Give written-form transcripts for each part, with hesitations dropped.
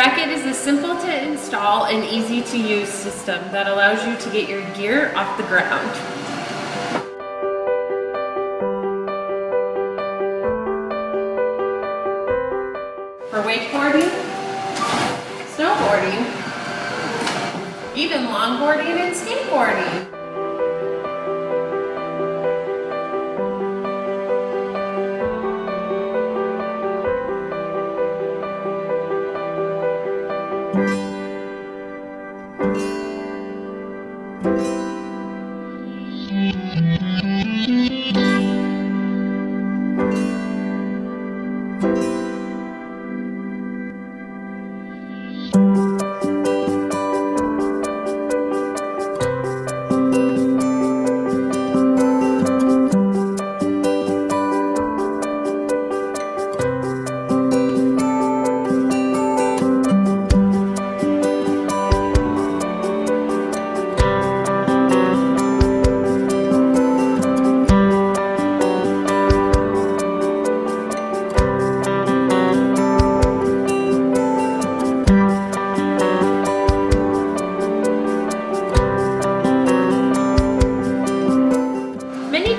RACKIT is a simple to install and easy to use system that allows you to get your gear off the ground. For wakeboarding, snowboarding, even longboarding and skateboarding.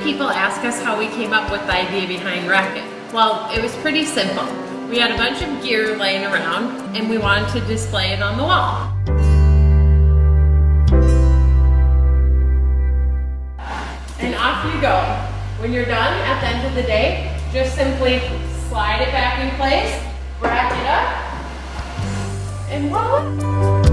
People ask us how we came up with the idea behind RACKIT. Well, it was pretty simple. We had a bunch of gear laying around and we wanted to display it on the wall. And off you go. When you're done, at the end of the day, just simply slide it back in place, rack it up, and voila!